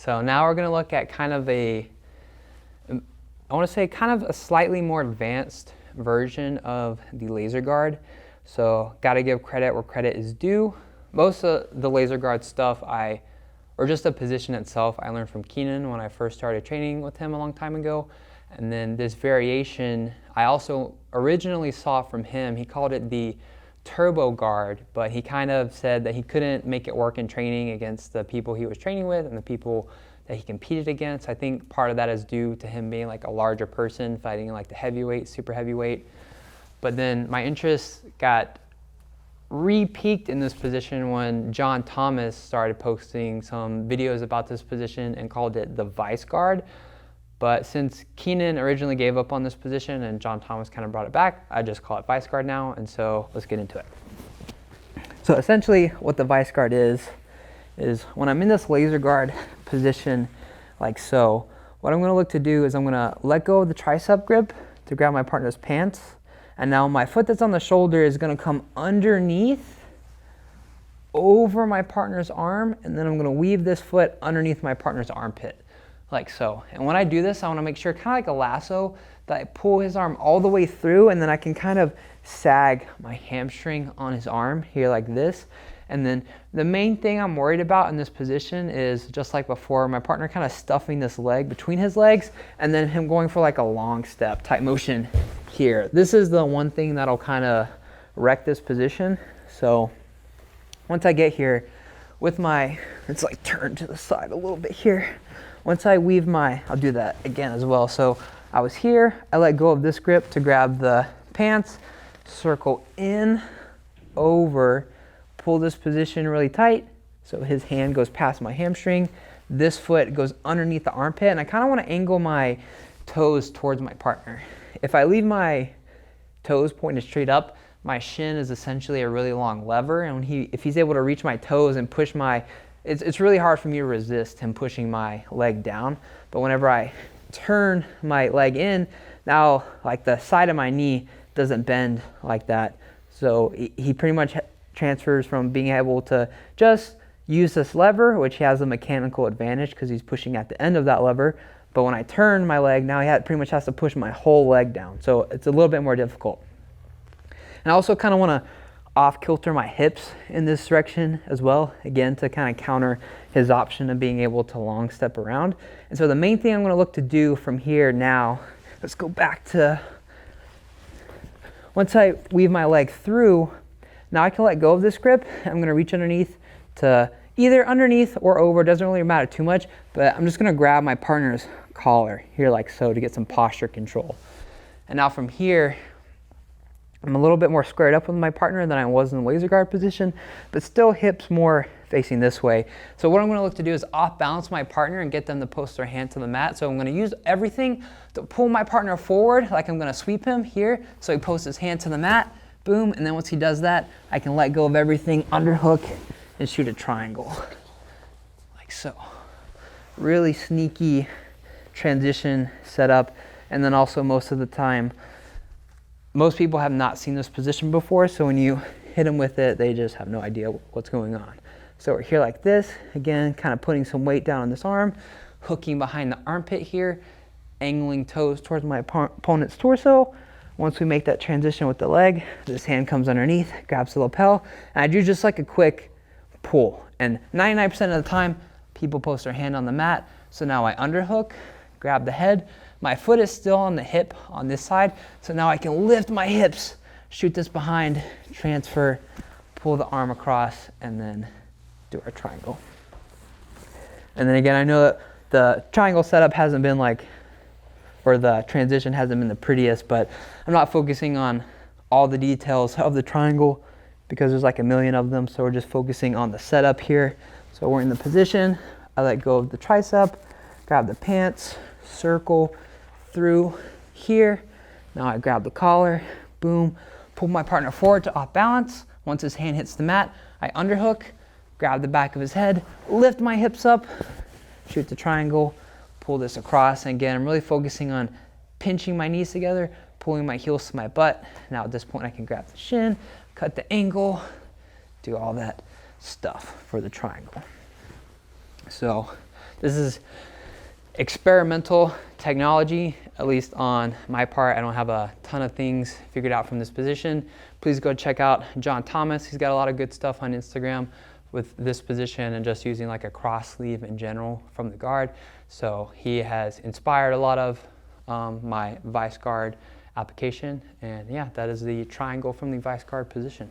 So now we're gonna look at kind of I wanna say kind of a slightly more advanced version of the Lazer Guard. So gotta give credit where credit is due. Most of the Lazer Guard stuff or just the position itself, I learned from Keenan when I first started training with him a long time ago. And then this variation, I also originally saw from him. He called it the turbo guard, but he kind of said that he couldn't make it work in training against the people he was training with and the people that he competed against. I think part of that is due to him being like a larger person fighting like the heavyweight, super heavyweight. But then my interest got re-peaked in this position when John Thomas started posting some videos about this position and called it the Vise Guard. But since Keenan originally gave up on this position and John Thomas kind of brought it back, I just call it Vise Guard now, and so let's get into it. So essentially what the Vise Guard is when I'm in this Lazer Guard position like so, what I'm gonna look to do is I'm gonna let go of the tricep grip to grab my partner's pants, and now my foot that's on the shoulder is gonna come underneath over my partner's arm, and then I'm gonna weave this foot underneath my partner's armpit. Like so. And when I do this, I want to make sure, kind of like a lasso, that I pull his arm all the way through, and then I can kind of sag my hamstring on his arm here like this. And then the main thing I'm worried about in this position is, just like before, my partner kind of stuffing this leg between his legs and then him going for like a long step type motion here. This is the one thing that'll kind of wreck this position. So once I get here with it's like turned to the side a little bit here. Once I weave I'll do that again as well. So I was here, I let go of this grip to grab the pants, circle in, over, pull this position really tight. So his hand goes past my hamstring. This foot goes underneath the armpit, and I kind of want to angle my toes towards my partner. If I leave my toes pointed straight up, my shin is essentially a really long lever, and if he's able to reach my toes and push it's really hard for me to resist him pushing my leg down. But whenever I turn my leg in, now like the side of my knee doesn't bend like that. So he pretty much transfers from being able to just use this lever, which he has a mechanical advantage because he's pushing at the end of that lever. But when I turn my leg, now he pretty much has to push my whole leg down. So it's a little bit more difficult. And I also kind of want to off kilter my hips in this direction as well, again to kind of counter his option of being able to long step around. And so the main thing I'm going to look to do from here now, let's go back to, once I weave my leg through, now I can let go of this grip. I'm going to reach underneath to either underneath or over, doesn't really matter too much, but I'm just going to grab my partner's collar here like so to get some posture control. And now from here, I'm a little bit more squared up with my partner than I was in the Lazer Guard position, but still hips more facing this way. So what I'm going to look to do is off balance my partner and get them to post their hand to the mat. So I'm going to use everything to pull my partner forward, like I'm going to sweep him here. So he posts his hand to the mat, boom, and then once he does that, I can let go of everything, underhook, and shoot a triangle. Like so. Really sneaky transition setup, and then also most of the time, most people have not seen this position before, so when you hit them with it, they just have no idea what's going on. So we're here like this, again, kind of putting some weight down on this arm, hooking behind the armpit here, angling toes towards my opponent's torso. Once we make that transition with the leg, this hand comes underneath, grabs the lapel, and I do just like a quick pull. And 99% of the time, people post their hand on the mat. So now I underhook, grab the head. My foot is still on the hip on this side, so now I can lift my hips, shoot this behind, transfer, pull the arm across, and then do our triangle. And then again, I know that the triangle setup hasn't been or the transition hasn't been the prettiest, but I'm not focusing on all the details of the triangle because there's like a million of them, so we're just focusing on the setup here. So we're in the position, I let go of the tricep, grab the pants, circle through here. Now I grab the collar, boom, pull my partner forward to off balance. Once his hand hits the mat, I underhook, grab the back of his head, lift my hips up, shoot the triangle, pull this across. And again, I'm really focusing on pinching my knees together, pulling my heels to my butt. Now at this point, I can grab the shin, cut the angle, do all that stuff for the triangle. So This is experimental technology, at least on my part. I don't have a ton of things figured out from this position. Please go check out John Thomas. He's got a lot of good stuff on Instagram with this position and just using like a cross sleeve in general from the guard. So he has inspired a lot of my Vise Guard application. And yeah, that is the triangle from the Vise Guard position.